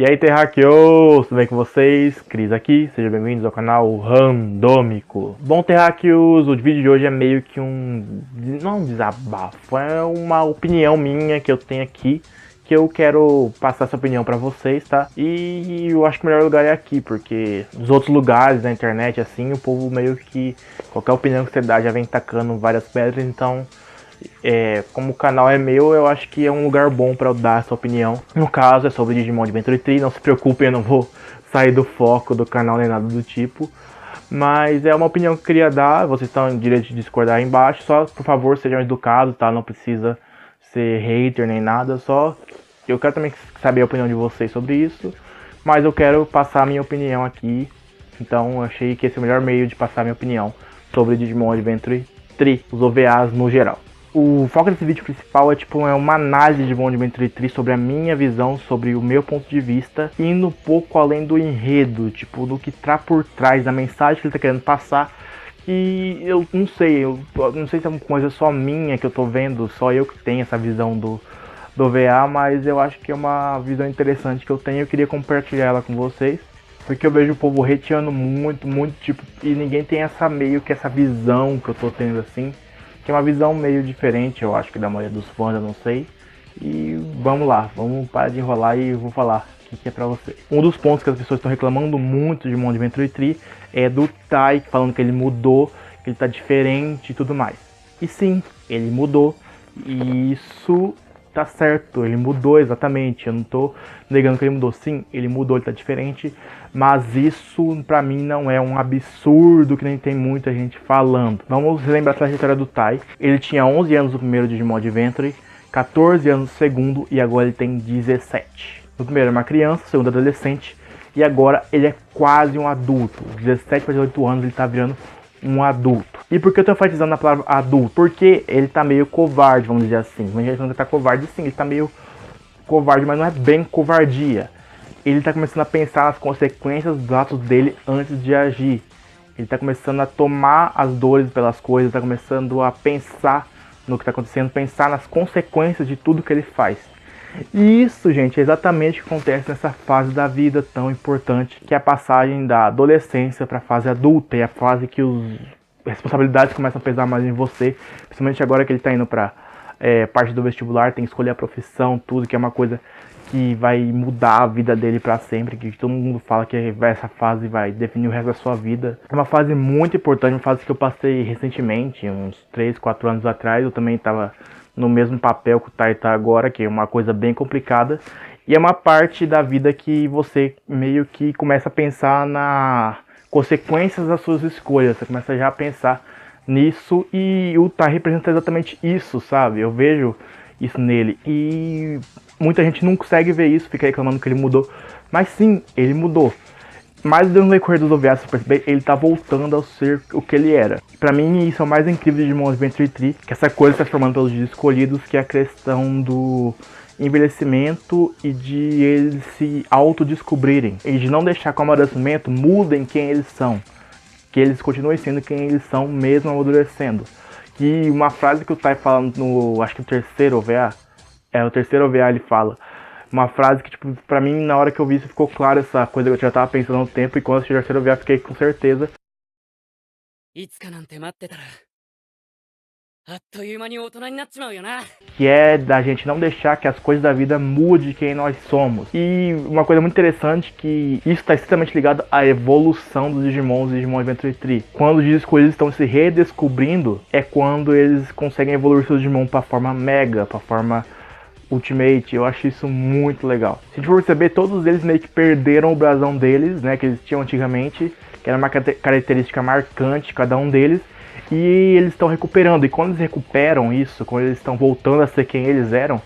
E aí, terráqueos, tudo bem com vocês? Cris aqui, sejam bem-vindos ao canal Randômico. Bom, terráqueos, o vídeo de hoje é meio que não um desabafo, é uma opinião minha que eu tenho aqui, que eu quero passar essa opinião pra vocês, tá? E eu acho que o melhor lugar é aqui, porque nos outros lugares da internet, assim, o povo meio que, qualquer opinião que você dá já vem tacando várias pedras, então... como o canal é meu, eu acho que é um lugar bom para eu dar essa opinião. No caso é sobre Digimon Adventure 3, não se preocupem, eu não vou sair do foco do canal nem nada do tipo. Mas é uma opinião que eu queria dar, vocês estão em direito de discordar aí embaixo, só por favor sejam educados, tá? Não precisa ser hater nem nada, só eu quero também saber a opinião de vocês sobre isso. Mas eu quero passar a minha opinião aqui, então eu achei que esse é o melhor meio de passar a minha opinião sobre Digimon Adventure 3, os OVAs no geral. O foco desse vídeo principal é uma análise de Digimon Adventure 3 sobre a minha visão, sobre o meu ponto de vista, indo um pouco além do enredo, do que tá por trás da mensagem que ele tá querendo passar. E eu não sei se é uma coisa só minha que eu tô vendo, só eu que tenho essa visão do OVA, mas eu acho que é uma visão interessante que eu tenho e eu queria compartilhar ela com vocês. Porque eu vejo o povo hateando muito, e ninguém tem essa visão que eu tô tendo assim. Que é uma visão meio diferente, eu acho que da maioria dos fãs, eu não sei. E vamos lá, vamos parar de enrolar e eu vou falar o que é pra vocês. Um dos pontos que as pessoas estão reclamando muito de Digimon Adventure 3 é do Tai, falando que ele mudou, que ele tá diferente e tudo mais. E sim, ele mudou, e isso tá certo, ele mudou exatamente, eu não tô negando que ele mudou. Sim, ele mudou, ele tá diferente, mas isso pra mim não é um absurdo que nem tem muita gente falando. Vamos lembrar a trajetória do Tai. Ele tinha 11 anos no primeiro Digimon Adventure, 14 anos no segundo e agora ele tem 17. No primeiro era uma criança, no segundo adolescente e agora ele é quase um adulto. 17 para 18 anos ele tá virando um adulto. E por que eu tô enfatizando na palavra adulto? Porque ele tá meio covarde, vamos dizer assim. Muita gente falando que tá covarde, sim, ele tá meio covarde, mas não é bem covardia. Ele tá começando a pensar nas consequências dos atos dele antes de agir. Ele tá começando a tomar as dores pelas coisas, tá começando a pensar no que tá acontecendo, pensar nas consequências de tudo que ele faz. E isso, gente, é exatamente o que acontece nessa fase da vida tão importante, que é a passagem da adolescência para a fase adulta, e a fase que as responsabilidades começam a pesar mais em você, principalmente agora que ele está indo para parte do vestibular, tem que escolher a profissão, tudo, que é uma coisa que vai mudar a vida dele para sempre, que todo mundo fala que essa fase vai definir o resto da sua vida. É uma fase muito importante, uma fase que eu passei recentemente, uns 3, 4 anos atrás, eu também estava no mesmo papel que o Tai tá agora, que é uma coisa bem complicada. E é uma parte da vida que você meio que começa a pensar nas consequências das suas escolhas. Você começa já a pensar nisso e o Tai representa exatamente isso, sabe? Eu vejo isso nele e muita gente não consegue ver isso, fica reclamando que ele mudou. Mas sim, ele mudou. Mas no decorrer dos OVAs, ele tá voltando a ser o que ele era. Pra mim, isso é o mais incrível de Digimon Adventure 3, que essa coisa está se formando pelos dias escolhidos, que é a questão do envelhecimento e de eles se autodescobrirem. E de não deixar que o amadurecimento mudem quem eles são. Que eles continuem sendo quem eles são, mesmo amadurecendo. E uma frase que o Tai fala no, acho que o terceiro OVA, o terceiro OVA ele fala... Uma frase que, pra mim, na hora que eu vi isso, ficou claro essa coisa que eu já tava pensando há um tempo, e quando eu assisti o terceiro OVA, fiquei com certeza. Que é da gente não deixar que as coisas da vida mudem quem nós somos. E uma coisa muito interessante, que isso está extremamente ligado à evolução dos Digimons e Digimon Adventure 3. Quando os escolhidos estão se redescobrindo, é quando eles conseguem evoluir seus Digimon pra forma Mega, pra forma Ultimate. Eu acho isso muito legal. Se a gente for perceber, todos eles meio que perderam o brasão deles, né, que eles tinham antigamente, que era uma característica marcante, cada um deles, e eles estão recuperando. E quando eles recuperam isso, quando eles estão voltando a ser quem eles eram,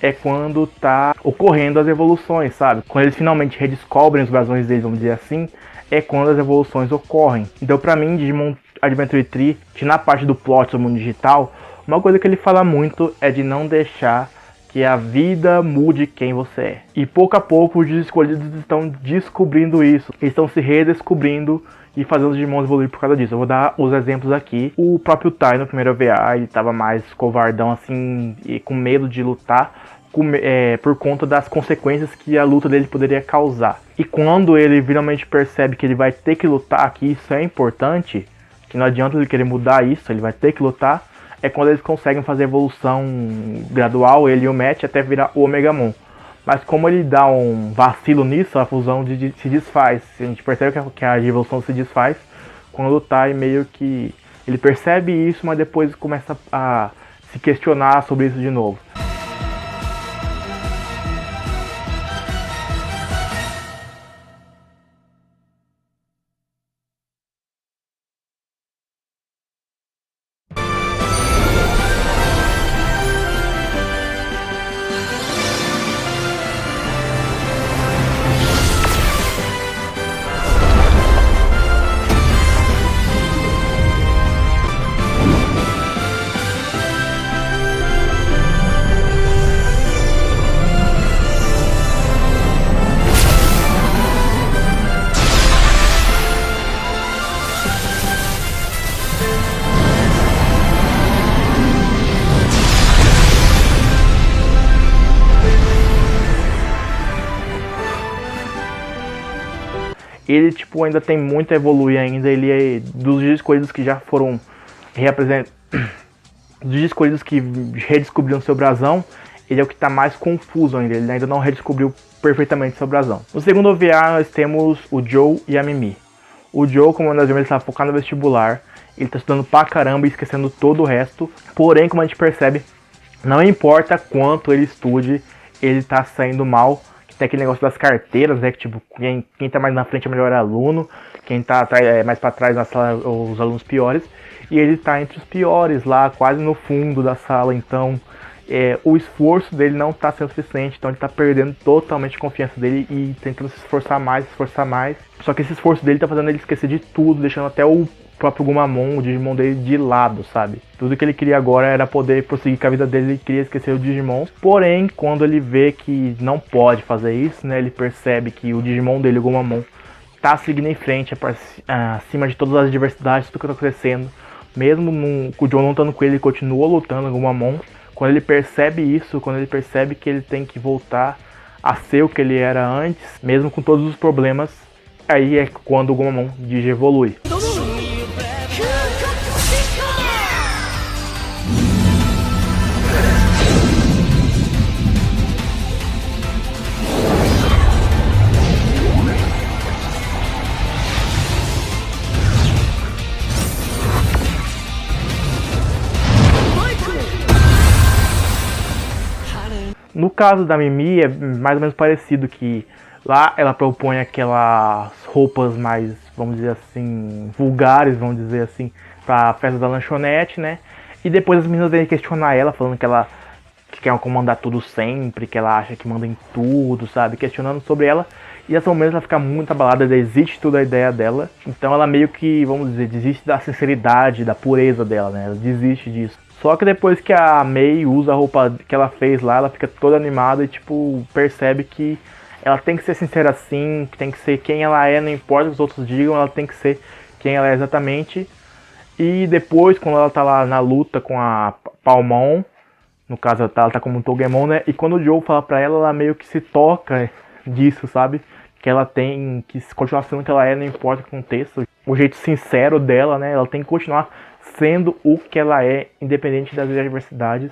é quando tá ocorrendo as evoluções, sabe? Quando eles finalmente redescobrem os brasões deles, vamos dizer assim, é quando as evoluções ocorrem. Então, pra mim, Digimon Adventure 3, que na parte do plot do mundo digital, uma coisa que ele fala muito é de não deixar que a vida mude quem você é. E pouco a pouco os escolhidos estão descobrindo isso. Eles estão se redescobrindo e fazendo os Digimons evoluir por causa disso. Eu vou dar os exemplos aqui. O próprio Tai no primeiro OVA, ele tava mais covardão assim, e com medo de lutar. por conta das consequências que a luta dele poderia causar. E quando ele finalmente percebe que ele vai ter que lutar, que isso é importante, que não adianta ele querer mudar isso, ele vai ter que lutar, é quando eles conseguem fazer a evolução gradual, ele e o Matt, até virar o Omegamon. Mas como ele dá um vacilo nisso, a fusão se desfaz. A gente percebe que a evolução se desfaz quando lutar, e meio que ele percebe isso, mas depois começa a se questionar sobre isso de novo. Ele, tipo, ainda tem muito a evoluir ainda. Ele é dos escolhidos que já foram reapresentados, dos escolhidos que redescobriram seu brasão, ele é o que está mais confuso ainda. Ele ainda não redescobriu perfeitamente seu brasão. No segundo OVA nós temos o Joe e a Mimi. O Joe, como nós vimos, ele está focado no vestibular. Ele está estudando pra caramba e esquecendo todo o resto. Porém, como a gente percebe, não importa quanto ele estude, ele está saindo mal. Tem aquele negócio das carteiras, né? Que tipo, quem tá mais na frente é o melhor aluno, quem tá mais pra trás na sala os alunos piores. E ele tá entre os piores lá, quase no fundo da sala. Então, o esforço dele não tá sendo suficiente. Então ele tá perdendo totalmente a confiança dele e tentando se esforçar mais. Só que esse esforço dele tá fazendo ele esquecer de tudo, deixando até o próprio Gumamon, o Digimon dele, de lado, sabe? Tudo que ele queria agora era poder prosseguir com a vida dele, ele queria esquecer o Digimon. Porém, quando ele vê que não pode fazer isso, né, ele percebe que o Digimon dele, o Gumamon, tá seguindo em frente, acima de todas as adversidades, tudo que tá acontecendo. Mesmo com o Joe não estando com ele continua lutando com o Gumamon. Quando ele percebe isso, quando ele percebe que ele tem que voltar a ser o que ele era antes, mesmo com todos os problemas, aí é quando o Gumamon Digi evolui. No caso da Mimi é mais ou menos parecido, que lá ela propõe aquelas roupas mais, vamos dizer assim, vulgares, vamos dizer assim, pra festa da lanchonete, né? E depois as meninas vêm questionar ela, falando que ela quer comandar tudo sempre, que ela acha que manda em tudo, sabe? Questionando sobre ela. E nesse momento ela fica muito abalada, desiste toda a ideia dela. Então ela meio que, vamos dizer, desiste da sinceridade, da pureza dela, né? Ela desiste disso. Só que depois que a Mei usa a roupa que ela fez lá, ela fica toda animada e, tipo, percebe que ela tem que ser sincera assim, que tem que ser quem ela é, não importa o que os outros digam, ela tem que ser quem ela é exatamente. E depois, quando ela tá lá na luta com a Palmon, no caso ela tá como um Togemon, né? E quando o Joe fala pra ela, ela meio que se toca disso, sabe? Que ela tem que continuar sendo o que ela é, não importa o que aconteça. O jeito sincero dela, né? Ela tem que continuar sendo o que ela é, independente das adversidades.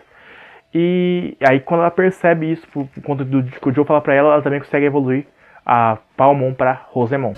E aí quando ela percebe isso, por conta do que o Joe fala pra ela, ela também consegue evoluir a Palmon pra Rosemon.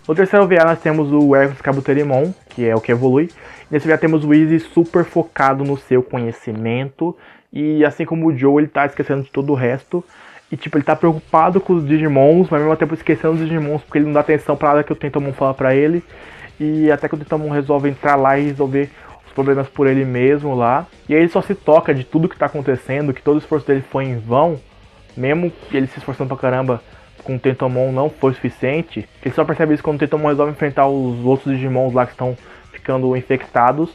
No terceiro OVA nós temos o Hercules Kabuterimon, que é o que evolui. Nesse OVA temos o Izzy super focado no seu conhecimento. E assim como o Joe, ele tá esquecendo de todo o resto. E tipo, ele tá preocupado com os Digimons, mas ao mesmo tempo esquecendo os Digimons, porque ele não dá atenção pra nada que o Tentomon fala pra ele. E até que o Tentomon resolve entrar lá e resolver os problemas por ele mesmo lá. E aí ele só se toca de tudo que tá acontecendo, que todo o esforço dele foi em vão. Mesmo ele se esforçando pra caramba com o Tentomon não foi suficiente. Ele só percebe isso quando o Tentomon resolve enfrentar os outros Digimons lá que estão ficando infectados.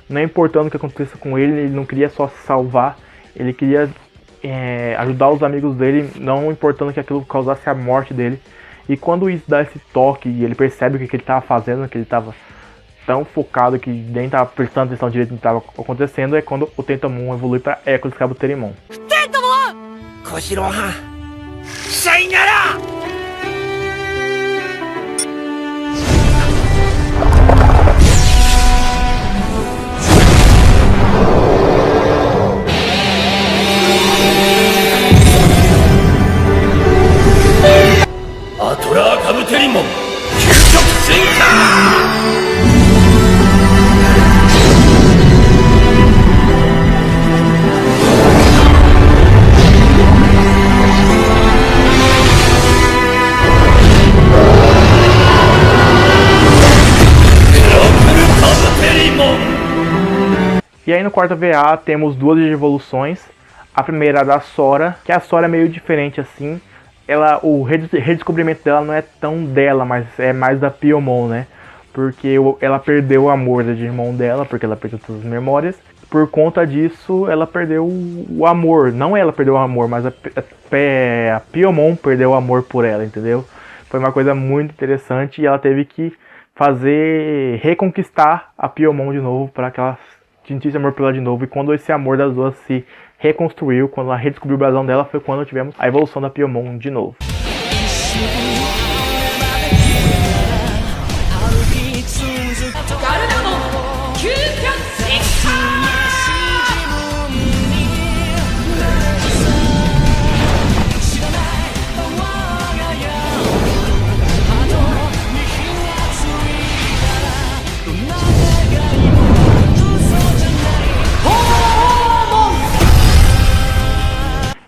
Não importando o que aconteça com ele não queria só se salvar, ele queria ajudar os amigos dele, não importando que aquilo causasse a morte dele. E quando isso dá esse toque e ele percebe o que ele estava fazendo, que ele estava tão focado que nem estava prestando atenção direito no que estava acontecendo, é quando o Tentomon evolui para Hércules Kabuterimon. Tentomon! Koshiro-han! Sayonara! アトラーカブテリモン究極進化。 E aí no quarto VA temos duas evoluções. A primeira é da Sora, que a Sora é meio diferente assim. O redescobrimento dela não é tão dela, mas é mais da Piyomon, né? Porque ela perdeu o amor da Digimon dela, porque ela perdeu todas as memórias. Por conta disso, ela perdeu o amor. Não ela perdeu o amor, mas a Piyomon perdeu o amor por ela, entendeu? Foi uma coisa muito interessante e ela teve que reconquistar a Piyomon de novo para que ela sentisse amor por ela de novo. E quando esse amor das duas se reconstruiu, quando ela redescobriu o brasão dela, foi quando tivemos a evolução da Piyomon de novo.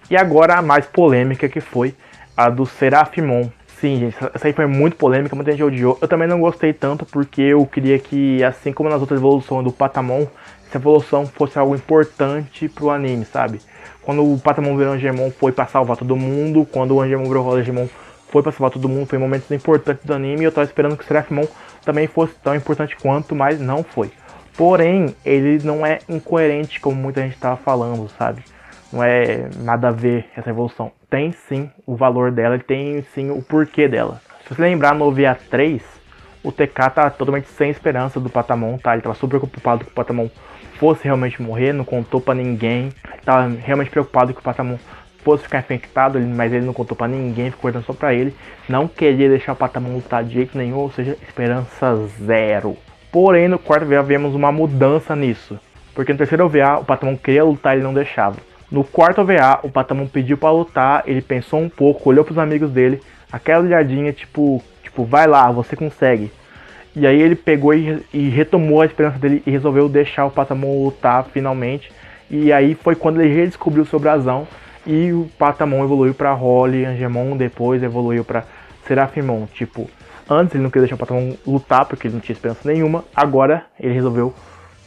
E agora a mais polêmica, que foi a do Seraphimon. Sim, gente, essa aí foi muito polêmica, muita gente odiou. Eu também não gostei tanto porque eu queria que, assim como nas outras evoluções do Patamon, essa evolução fosse algo importante pro anime, sabe? Quando o Patamon virou Angemon foi pra salvar todo mundo, quando o Angemon virou Angemon foi pra salvar todo mundo, foi momentos importantes do anime, e eu tava esperando que o Seraphimon também fosse tão importante quanto, mas não foi. Porém, ele não é incoerente como muita gente tava falando, sabe? Não é nada a ver essa evolução. Tem sim o valor dela e tem sim o porquê dela. Se você lembrar no OVA 3, o TK tá totalmente sem esperança do Patamon, tá? Ele tava super preocupado que o Patamon fosse realmente morrer, não contou pra ninguém. Ele tava realmente preocupado que o Patamon fosse ficar infectado, mas ele não contou pra ninguém, ficou guardando só pra ele. Não queria deixar o Patamon lutar de jeito nenhum, ou seja, esperança zero. Porém, no quarto OVA vemos uma mudança nisso. Porque no terceiro OVA o Patamon queria lutar e ele não deixava. No quarto OVA, o Patamon pediu pra lutar, ele pensou um pouco, olhou pros amigos dele, aquela olhadinha tipo, vai lá, você consegue. E aí ele pegou e retomou a esperança dele e resolveu deixar o Patamon lutar finalmente. E aí foi quando ele redescobriu o seu brasão e o Patamon evoluiu pra Holly, Angemon, depois evoluiu pra Seraphimon. Tipo, antes ele não queria deixar o Patamon lutar porque ele não tinha esperança nenhuma, agora ele resolveu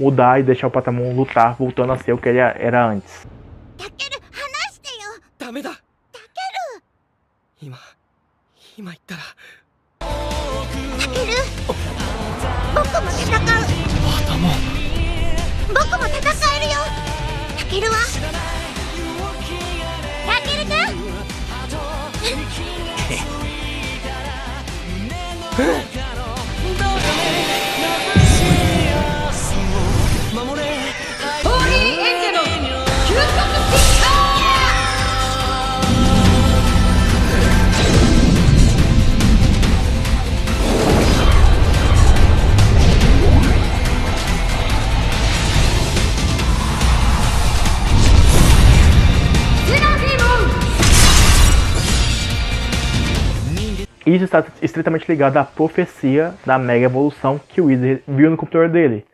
mudar e deixar o Patamon lutar, voltando a ser o que ele era antes. ダメだ。今言ったら。タケル、僕も戦う。頭。僕も戦えるよ。タケルは。タケル君。ホーリーエンジェル究極進化。 Isso está estritamente ligado à profecia da Mega Evolução que o Wizard viu no computador dele.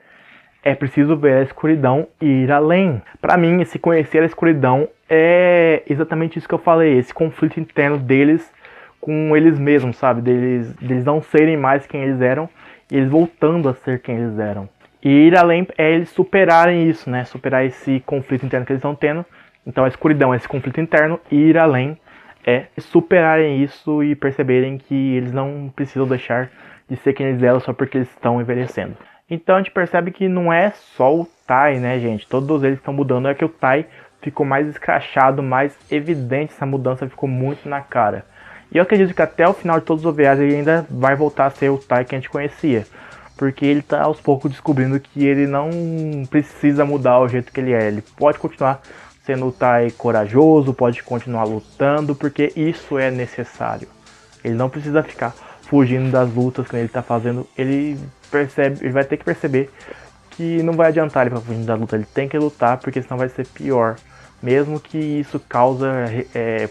é preciso ver a escuridão e ir além. Pra mim, esse conhecer a escuridão é exatamente isso que eu falei, esse conflito interno deles com eles mesmos, sabe? Deles não serem mais quem eles eram e eles voltando a ser quem eles eram. E ir além é eles superarem isso, né? Superar esse conflito interno que eles estão tendo. Então a escuridão é esse conflito interno e ir além é superarem isso e perceberem que eles não precisam deixar de ser quem eles eram só porque eles estão envelhecendo. Então a gente percebe que não é só o Tai, né, gente? Todos eles estão mudando, é que o Tai ficou mais escrachado, mais evidente, essa mudança ficou muito na cara. E eu acredito que até o final de todos os OVAs ele ainda vai voltar a ser o Tai que a gente conhecia. Porque ele tá aos poucos descobrindo que ele não precisa mudar o jeito que ele é. Ele pode continuar sendo o Tai corajoso, pode continuar lutando, porque isso é necessário. Ele não precisa ficar fugindo das lutas que ele tá fazendo. Ele vai ter que perceber que não vai adiantar ele pra fugir da luta. Ele tem que lutar, porque senão vai ser pior. Mesmo que isso cause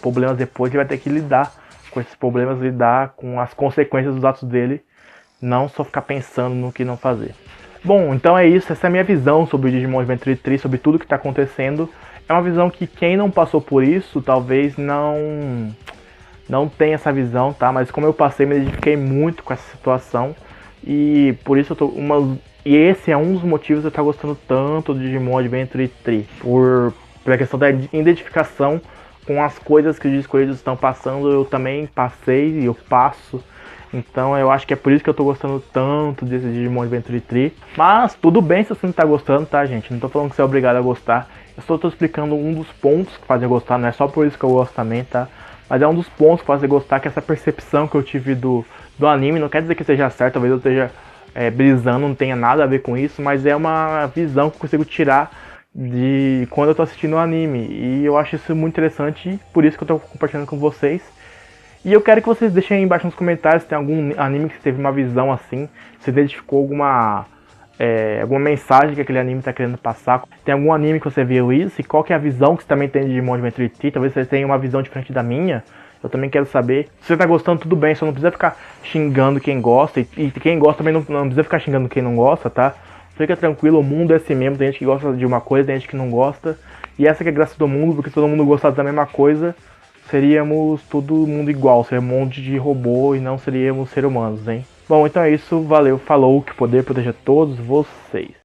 problemas depois, ele vai ter que lidar com esses problemas, lidar com as consequências dos atos dele, não só ficar pensando no que não fazer. Bom, então é isso, essa é a minha visão sobre o Digimon Adventure 3, sobre tudo que está acontecendo. É uma visão que quem não passou por isso, talvez não tenha essa visão, tá? Mas como eu passei, me identifiquei muito com essa situação, e por isso e esse é um dos motivos de eu estar gostando tanto do Digimon Adventure 3, pela questão da identificação com as coisas que os escolhidos estão passando. Eu também passei e eu passo. Então eu acho que é por isso que eu tô gostando tanto desse Digimon Adventure 3. Mas tudo bem se você não tá gostando, tá, gente? Não tô falando que você é obrigado a gostar. Eu só tô explicando um dos pontos que fazem gostar. Não é só por isso que eu gosto também, tá? Mas é um dos pontos que fazem gostar, que é essa percepção que eu tive do anime. Não quer dizer que seja certo, talvez eu esteja brisando, não tenha nada a ver com isso. Mas é uma visão que eu consigo tirar de quando eu tô assistindo o anime, e eu acho isso muito interessante, por isso que eu tô compartilhando com vocês. E eu quero que vocês deixem aí embaixo nos comentários se tem algum anime que teve uma visão assim, se identificou alguma mensagem que aquele anime tá querendo passar. Tem algum anime que você viu isso, e qual que é a visão que você também tem de Digimon Adventure 3, talvez você tenha uma visão diferente da minha. Eu também quero saber. Se você tá gostando, tudo bem, só não precisa ficar xingando quem gosta, e quem gosta também não precisa ficar xingando quem não gosta, tá? Fica tranquilo, o mundo é assim mesmo, tem gente que gosta de uma coisa, tem gente que não gosta. E essa que é a graça do mundo, porque se todo mundo gostasse da mesma coisa, seríamos todo mundo igual, seríamos um monte de robô e não seríamos seres humanos, hein? Bom, então é isso, valeu, falou, que o poder proteja todos vocês.